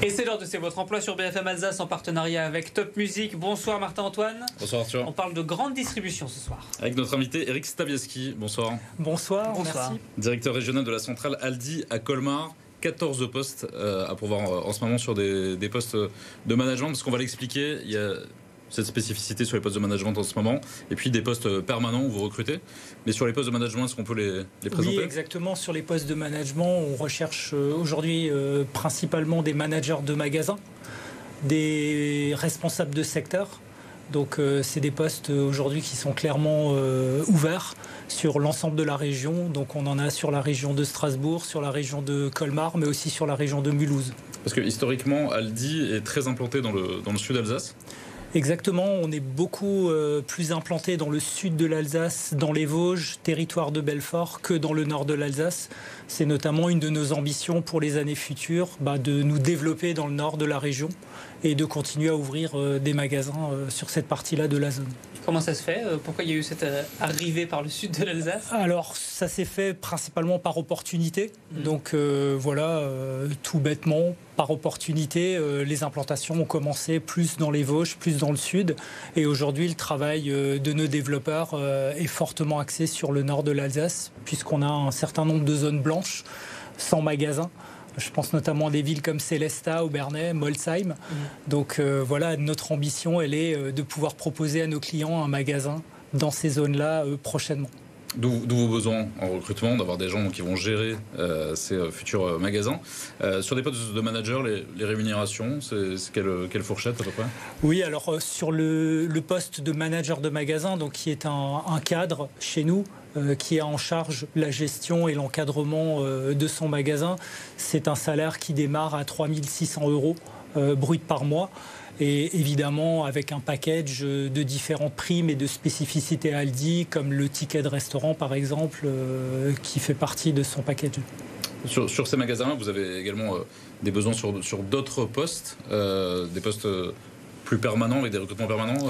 Et c'est l'heure de C'est votre emploi sur BFM Alsace en partenariat avec Top Music. Bonsoir Martin-Antoine. Bonsoir Arthur. On parle de grande distribution ce soir. Avec notre invité Eric Stawiewski. Bonsoir. Bonsoir, merci. Directeur régional de la centrale Aldi à Colmar. 14 postes à pourvoir en ce moment sur des postes de management, parce qu'on va l'expliquer, il y a cette spécificité sur les postes de management en ce moment, et puis des postes permanents où vous recrutez. Mais sur les postes de management, est-ce qu'on peut les présenter ? Oui, exactement. Sur les postes de management, on recherche aujourd'hui principalement des managers de magasins, des responsables de secteur. Donc c'est des postes aujourd'hui qui sont clairement ouverts sur l'ensemble de la région. Donc on en a sur la région de Strasbourg, sur la région de Colmar, mais aussi sur la région de Mulhouse. Parce que historiquement, Aldi est très implanté dans le sud d'Alsace. Exactement, on est beaucoup plus implanté dans le sud de l'Alsace, dans les Vosges, territoire de Belfort, que dans le nord de l'Alsace. C'est notamment une de nos ambitions pour les années futures, de nous développer dans le nord de la région et de continuer à ouvrir des magasins sur cette partie-là de la zone. Comment ça se fait ? Pourquoi il y a eu cette arrivée par le sud de l'Alsace ? Alors, ça s'est fait principalement par opportunité. Donc tout bêtement, par opportunité, les implantations ont commencé plus dans les Vosges, plus dans le sud. Et aujourd'hui, le travail de nos développeurs est fortement axé sur le nord de l'Alsace, puisqu'on a un certain nombre de zones blanches, sans magasins. Je pense notamment à des villes comme Sélestat, Obernai, Molsheim. Donc notre ambition, elle est de pouvoir proposer à nos clients un magasin dans ces zones-là prochainement. D'où vos besoins en recrutement, d'avoir des gens qui vont gérer ces futurs magasins. Sur des postes de manager, les rémunérations, c'est quelle fourchette à peu près ? Oui, alors sur le poste de manager de magasin, donc, qui est un cadre chez nous, qui a en charge la gestion et l'encadrement de son magasin, c'est un salaire qui démarre à 3 600 € brut par mois. Et évidemment, avec un package de différentes primes et de spécificités Aldi, comme le ticket de restaurant, par exemple, qui fait partie de son package. Sur ces magasins-là, vous avez également des besoins sur d'autres postes, des postes plus permanents, avec des recrutements permanents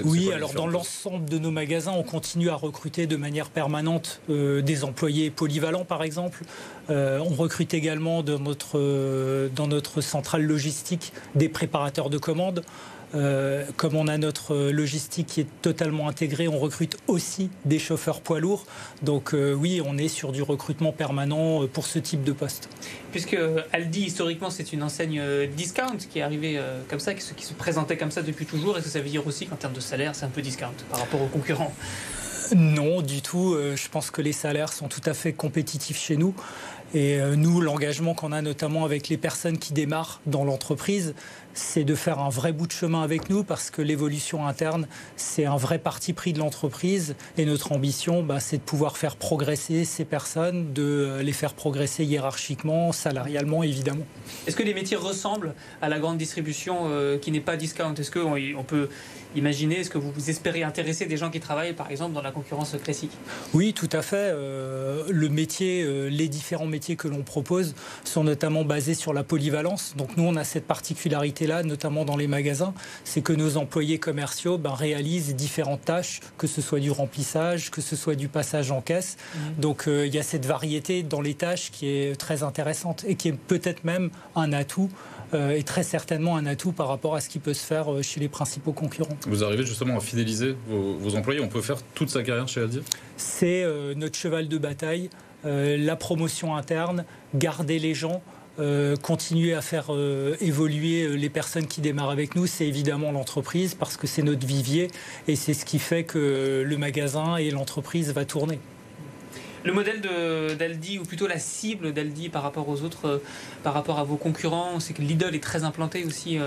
Oui, alors dans l'ensemble de nos magasins, on continue à recruter de manière permanente des employés polyvalents, par exemple. On recrute également dans notre centrale logistique des préparateurs de commandes. Comme on a notre logistique qui est totalement intégrée, on recrute aussi des chauffeurs poids lourds. Donc oui, on est sur du recrutement permanent pour ce type de poste. Puisque Aldi, historiquement, c'est une enseigne discount qui est arrivée comme ça, qui se présentait comme ça depuis toujours. Est-ce que ça veut dire aussi qu'en termes de salaire, c'est un peu discount par rapport aux concurrents ? Non, du tout. Je pense que les salaires sont tout à fait compétitifs chez nous. Et nous, l'engagement qu'on a notamment avec les personnes qui démarrent dans l'entreprise, c'est de faire un vrai bout de chemin avec nous, parce que l'évolution interne, c'est un vrai parti pris de l'entreprise. Et notre ambition, c'est de pouvoir faire progresser ces personnes, de les faire progresser hiérarchiquement, salarialement, évidemment. Est-ce que les métiers ressemblent à la grande distribution qui n'est pas discount ? Est-ce qu'on peut imaginer, est-ce que vous espérez intéresser des gens qui travaillent, par exemple, dans la concurrence classique ? Oui, tout à fait. Le métier, les différents métiers que l'on propose sont notamment basés sur la polyvalence. Donc nous, on a cette particularité-là, notamment dans les magasins, c'est que nos employés commerciaux réalisent différentes tâches, que ce soit du remplissage, que ce soit du passage en caisse. Donc il y a cette variété dans les tâches qui est très intéressante et qui est peut-être même un atout, et très certainement un atout par rapport à ce qui peut se faire chez les principaux concurrents. Vous arrivez justement à fidéliser vos employés. On peut faire toute sa carrière chez Aldi ? C'est notre cheval de bataille, la promotion interne, garder les gens, continuer à faire évoluer les personnes qui démarrent avec nous. C'est évidemment l'entreprise, parce que c'est notre vivier et c'est ce qui fait que le magasin et l'entreprise va tourner. Le modèle d'Aldi, ou plutôt la cible d'Aldi par rapport aux autres, par rapport à vos concurrents, c'est que Lidl est très implanté aussi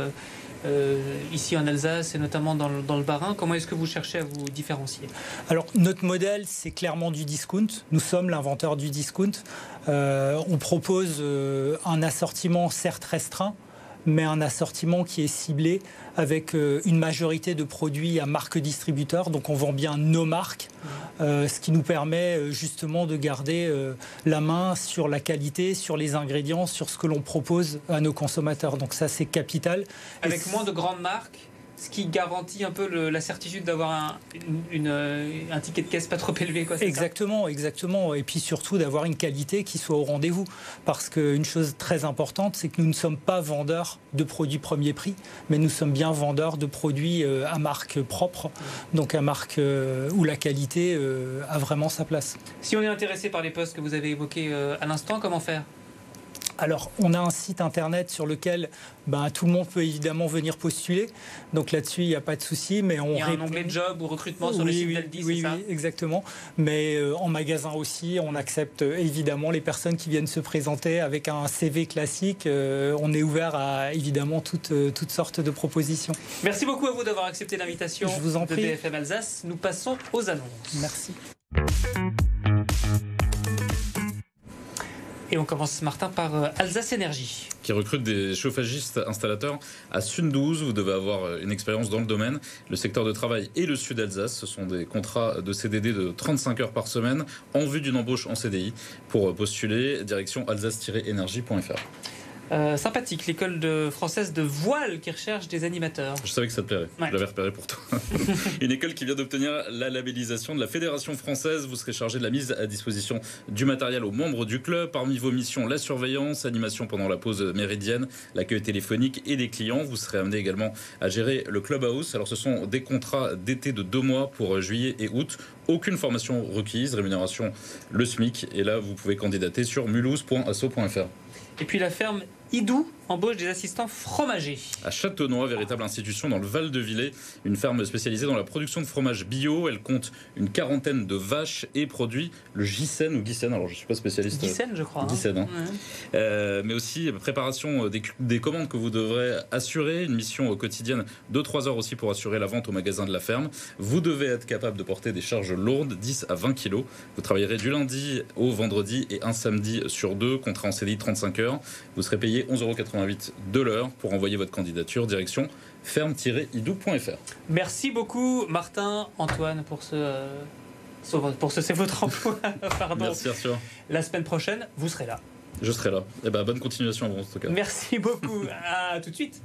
ici en Alsace et notamment dans le Bas-Rhin. Comment est-ce que vous cherchez à vous différencier ? Alors notre modèle, c'est clairement du discount. Nous sommes l'inventeur du discount. On propose un assortiment certes restreint, mais un assortiment qui est ciblé avec une majorité de produits à marque distributeur. Donc on vend bien nos marques, ce qui nous permet justement de garder la main sur la qualité, sur les ingrédients, sur ce que l'on propose à nos consommateurs. Donc ça, c'est capital. Avec moins de grandes marques, ce qui garantit un peu la certitude d'avoir un ticket de caisse pas trop élevé, quoi. Exactement. Et puis surtout d'avoir une qualité qui soit au rendez-vous. Parce qu'une chose très importante, c'est que nous ne sommes pas vendeurs de produits premier prix, mais nous sommes bien vendeurs de produits à marque propre, donc à marque où la qualité a vraiment sa place. Si on est intéressé par les postes que vous avez évoqués à l'instant, comment faire ? Alors, on a un site internet sur lequel tout le monde peut évidemment venir postuler. Donc là-dessus, il n'y a pas de souci. Mais il y a un onglet job ou recrutement sur le site d'Aldi, c'est ça ? Oui, exactement. Mais en magasin aussi, on accepte évidemment les personnes qui viennent se présenter avec un CV classique. On est ouvert à évidemment toutes sortes de propositions. Merci beaucoup à vous d'avoir accepté l'invitation de BFM Alsace. Nous passons aux annonces. Merci. Et on commence, Martin, par Alsace Énergie. Qui recrute des chauffagistes installateurs à Sundouze. Vous devez avoir une expérience dans le domaine. Le secteur de travail et le sud Alsace, ce sont des contrats de CDD de 35 heures par semaine en vue d'une embauche en CDI. Pour postuler, direction alsace-énergie.fr. Sympathique, l'école française de voile qui recherche des animateurs. Je savais que ça te plairait, ouais. Je l'avais repéré pour toi. Une école qui vient d'obtenir la labellisation de la Fédération française. Vous serez chargé de la mise à disposition du matériel aux membres du club. Parmi vos missions, la surveillance, animation pendant la pause méridienne, l'accueil téléphonique et des clients. Vous serez amené également à gérer le clubhouse. Alors ce sont des contrats d'été de 2 mois pour juillet et août. Aucune formation requise, rémunération le SMIC. Et là, vous pouvez candidater sur mulhouse.asso.fr. Et puis la ferme Idou embauche des assistants fromagers. À Châtenois, véritable institution dans le Val-de-Villers, une ferme spécialisée dans la production de fromage bio. Elle compte une 40aine de vaches et produit le Gicène ou Guicène. Alors je ne suis pas spécialiste. Gicène, je crois. Gicène, hein. Ouais. Mais aussi préparation des commandes que vous devrez assurer. Une mission quotidienne de 3 heures aussi pour assurer la vente au magasin de la ferme. Vous devez être capable de porter des charges lourdes, 10 à 20 kilos. Vous travaillerez du lundi au vendredi et un samedi sur 2. Contrat en CDI 35 heures. Vous serez payé 11,88 € de l'heure pour envoyer votre candidature. Direction ferme-idou.fr. Merci beaucoup Martin, Antoine pour ce c'est votre emploi. Pardon. Merci Arthur. La semaine prochaine, vous serez là. Je serai là. Et bonne continuation à vous en tout cas. Merci beaucoup. À tout de suite.